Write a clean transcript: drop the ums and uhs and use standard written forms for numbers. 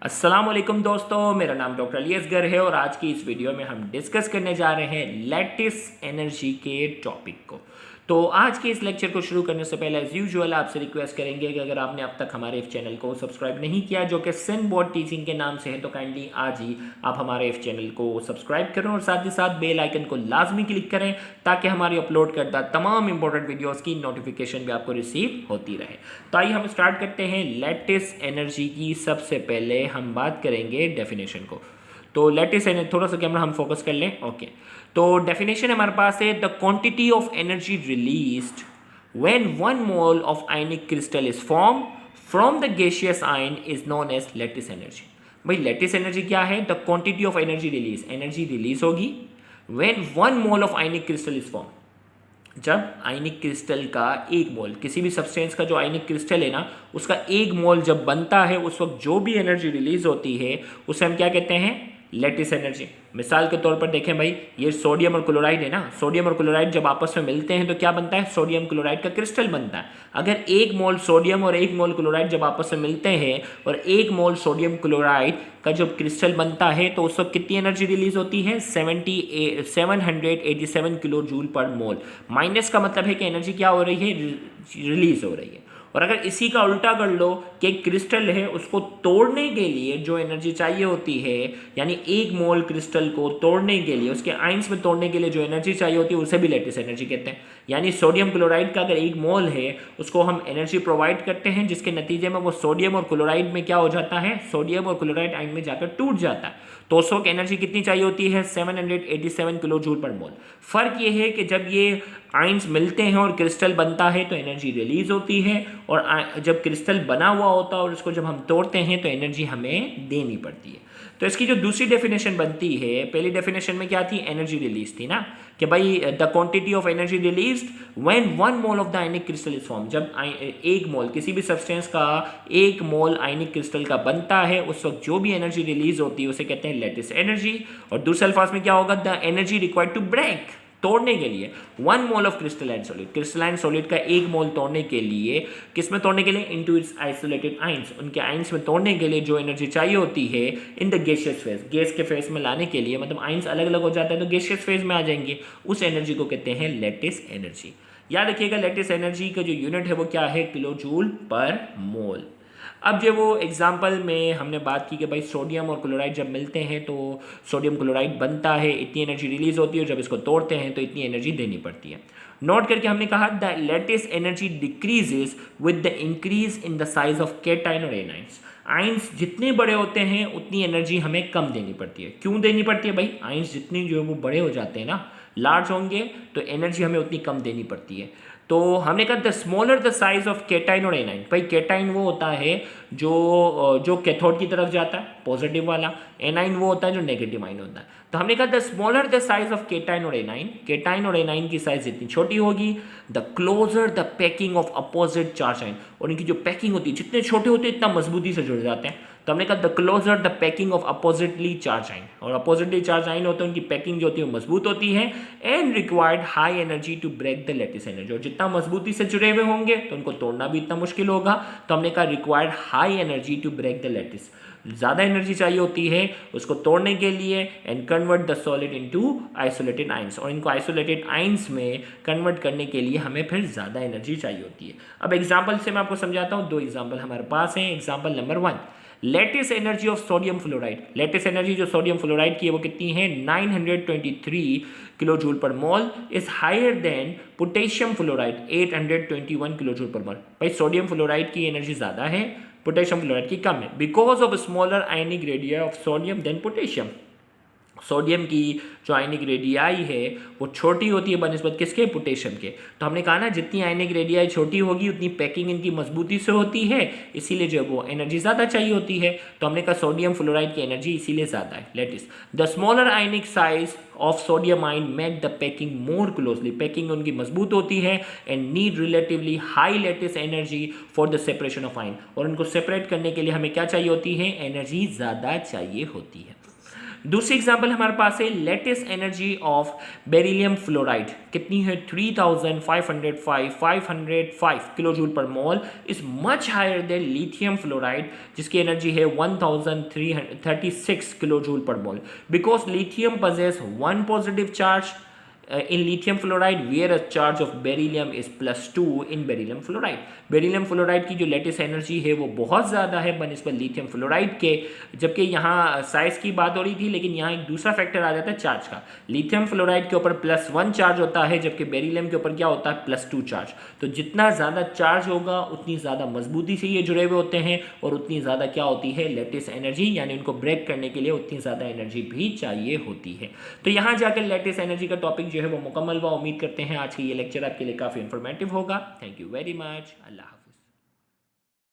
अस्सलामुअलैकुम दोस्तों, मेरा नाम डॉक्टर अली असगर है और आज की इस वीडियो में हम डिस्कस करने जा रहे हैं लैटिस एनर्जी के टॉपिक को। तो आज के इस लेक्चर को शुरू करने से पहले एज यूजुअल आपसे रिक्वेस्ट करेंगे कि अगर आपने अब तक हमारे इस चैनल को सब्सक्राइब नहीं किया जो कि सिन बोर्ड टीचिंग के नाम से है तो काइंडली आज ही आप हमारे इस चैनल को सब्सक्राइब करें और साथ ही साथ बेल आइकन को लाजमी क्लिक करें ताकि हमारी अपलोड करदा तमाम इंपॉर्टेंट वीडियोज़ की नोटिफिकेशन भी आपको रिसीव होती रहे। तो आइए हम स्टार्ट करते हैं लैटिस एनर्जी की। सबसे पहले हम बात करेंगे डेफिनेशन को। तो लैटिस एनर्जी थोड़ा सा कैमरा हम फोकस कर लें। ओके, तो डेफिनेशन हमारे पास है the quantity of energy released when 1 mole of ionic crystal is form from the gaseous ion is known as lattice energy. भाई लैटिस एनर्जी क्या है? The quantity of energy release, energy release होगी when 1 mole of ionic crystal is form, जब ionic crystal का 1 मोल, किसी भी substance का जो आयनिक क्रिस्टल है ना उसका 1 मोल जब बनता है उस वक्त जो भी एनर्जी रिलीज होती है उसे हम क्या कहते हैं? Lattice energy. मिसाल के तौर पर देखें भाई, ये सोडियम और क्लोराइड है ना, सोडियम और क्लोराइड जब आपस में मिलते हैं तो क्या बनता है? सोडियम क्लोराइड का क्रिस्टल बनता है। अगर 1 मोल सोडियम और 1 मोल क्लोराइड जब आपस में मिलते हैं और 1 मोल सोडियम क्लोराइड का जब क्रिस्टल बनता है तो उस वक्त कितनी एनर्जी रिलीज होती है? 787 किलो जूल पर मोल। माइनस का मतलब है कि एनर्जी क्या हो रही है? रिलीज हो रही है। और अगर इसी का उल्टा कर लो कि क्रिस्टल है उसको तोड़ने के लिए जो एनर्जी चाहिए होती है, यानी 1 मोल क्रिस्टल को तोड़ने के लिए, उसके आयंस में तोड़ने के लिए जो एनर्जी चाहिए होती है उसे भी लैटिस एनर्जी कहते हैं। यानी सोडियम क्लोराइड का अगर 1 मोल है उसको हम एनर्जी प्रोवाइड करते हैं जिसके नतीजे में वो सोडियम और क्लोराइड में क्या हो जाता है? सोडियम और क्लोराइड आयन में जाकर टूट जाता है। तो उस वक्त एनर्जी कितनी चाहिए होती है? 787 किलो जूल पर मोल। फर्क ये है कि जब ये आयंस मिलते हैं और क्रिस्टल बनता है तो एनर्जी रिलीज होती है, और जब क्रिस्टल बना हुआ होता है और उसको जब हम तोड़ते हैं तो एनर्जी हमें देनी पड़ती है। तो इसकी जो दूसरी डेफिनेशन बनती है, पहली डेफिनेशन में क्या थी? एनर्जी रिलीज थी ना, कि भाई the quantity of energy released when 1 mole of the ionic crystal is form, जब 1 मोल किसी भी सब्सटेंस का 1 मोल आयनिक क्रिस्टल का बनता है उस वक्त जो भी एनर्जी रिलीज होती है उसे कहते हैं लैटिस एनर्जी। और दूसरे अल्फाज में क्या होगा? The energy required to break, तोड़ने के लिए 1 mole of crystalline solid, crystalline solid का 1 मोल तोड़ने के लिए, किस में तोड़ने के लिए? इनटू इट्स आइसोलेटेड आयंस, उनके आयंस में तोड़ने के लिए जो एनर्जी चाहिए होती है in the gaseous phase, gas के फेज में लाने के लिए, मतलब आयंस अलग अलग हो जाता है तो गैसियस फेज में आ जाएंगे, उस एनर्जी को कहते हैं लैटिस एनर्जी। याद रखिएगा लैटिस एनर्जी का जो यूनिट है वो क्या है? किलो जूल पर मोल। अब जो वो एग्जाम्पल में हमने बात की कि भाई सोडियम और क्लोराइड जब मिलते हैं तो सोडियम क्लोराइड बनता है, इतनी एनर्जी रिलीज होती है, और जब इसको तोड़ते हैं तो इतनी एनर्जी देनी पड़ती है। नोट करके हमने कहा the lattice energy decreases with the increase in the size of cation और एनाइंस। आयंस जितने बड़े होते हैं उतनी एनर्जी हमें कम देनी पड़ती है। क्यों देनी पड़ती है भाई? आयंस जितने जो है वो बड़े हो जाते हैं ना, लार्ज होंगे, तो एनर्जी हमें उतनी कम देनी पड़ती है। तो हमने कहा the smaller the size of cation और एनाइन। भाई कैटाइन वो होता है जो कैथोड की तरफ जाता है, पॉजिटिव वाला। एनाइन वो होता है जो नेगेटिव आयन होता है। तो हमने कहा the smaller the size of cation और एनाइन, कैटाइन और एनाइन की साइज जितनी छोटी होगी the closer the packing of opposite charge ion, और इनकी जो पैकिंग होती है जितने छोटे होते हैं इतना मजबूती से जुड़ जाते हैं। तो हमने कहा the closer the packing of oppositely charge ion, और अपोजिटली चार्ज आयन होते हैं उनकी पैकिंग जो होती है वो मजबूत होती है। And required high energy to break the lattice energy, और जितना मजबूती से जुड़े हुए होंगे तो उनको तोड़ना भी इतना मुश्किल होगा। तो हमने कहा required high energy to break the lattice, ज़्यादा एनर्जी चाहिए होती है उसको तोड़ने के लिए। And convert the solid into isolated ions, और इनको आइसोलेटेड आयंस में कन्वर्ट करने के लिए हमें फिर ज़्यादा एनर्जी चाहिए होती है। अब एग्जाम्पल से मैं आपको समझाता हूँ। 2 एग्जाम्पल हमारे पास हैं। Example number 1, lattice energy of sodium fluoride. Lattice energy जो सोडियम फ्लोराइड की है वो कितनी है? 923 kilo joule per mole is higher than potassium fluoride 821 kilo joule per mole. भाई सोडियम फ्लोराइड की एनर्जी ज़्यादा है, पोटेशियम फ्लोराइड की कम है, because of smaller ionic radii of sodium than potassium. Sodium की जो आयनिक रेडियाई है वो छोटी होती है बनिस्बत किसके? पोटेशियम के। तो हमने कहा ना जितनी आयनिक रेडियाई छोटी होगी उतनी पैकिंग इनकी मजबूती से होती है, इसीलिए जो वो एनर्जी ज़्यादा चाहिए होती है। तो हमने कहा सोडियम फ्लोराइड की एनर्जी इसीलिए ज़्यादा है। Lattice the smaller ionic size of sodium ion make the packing more closely, packing उनकी मजबूत होती है। And need relatively high lattice energy for the separation of ion, और उनको सेपरेट करने के लिए हमें क्या चाहिए होती है? एनर्जी ज़्यादा चाहिए होती है। दूसरी एग्जांपल हमारे पास है lattice energy of beryllium fluoride कितनी है 3505 kilo joule per mole is much higher than lithium fluoride जिसकी एनर्जी है 1336 kilo joule per mole because lithium possess one positive charge in lithium fluoride whereas charge of beryllium is +2 in beryllium fluoride. Beryllium fluoride की जो latest energy है वो बहुत ज़्यादा है बनस्बत lithium fluoride के, जबकि यहाँ साइज की बात हो रही थी, लेकिन यहाँ एक दूसरा फैक्टर आ जाता है चार्ज का। लिथियम फ्लोराइड के ऊपर +1 चार्ज होता है, जबकि बेरिलियम के ऊपर क्या होता है +2 चार्ज। तो जितना ज़्यादा चार्ज होगा उतनी ज़्यादा मजबूती से ये जुड़े हुए होते हैं और उतनी ज़्यादा क्या होती है लेटेस्ट एनर्जी, यानी उनको ब्रेक करने के लिए उतनी ज़्यादा एनर्जी भी चाहिए होती है। तो यहाँ जाकर लेटेस्ट एनर्जी का टॉपिक जो है वो मुकम्मल हुआ। उम्मीद करते हैं आज की ये लेक्चर आपके लिए काफ़ी इन्फॉर्मेटिव होगा। Thank you very much. Allah.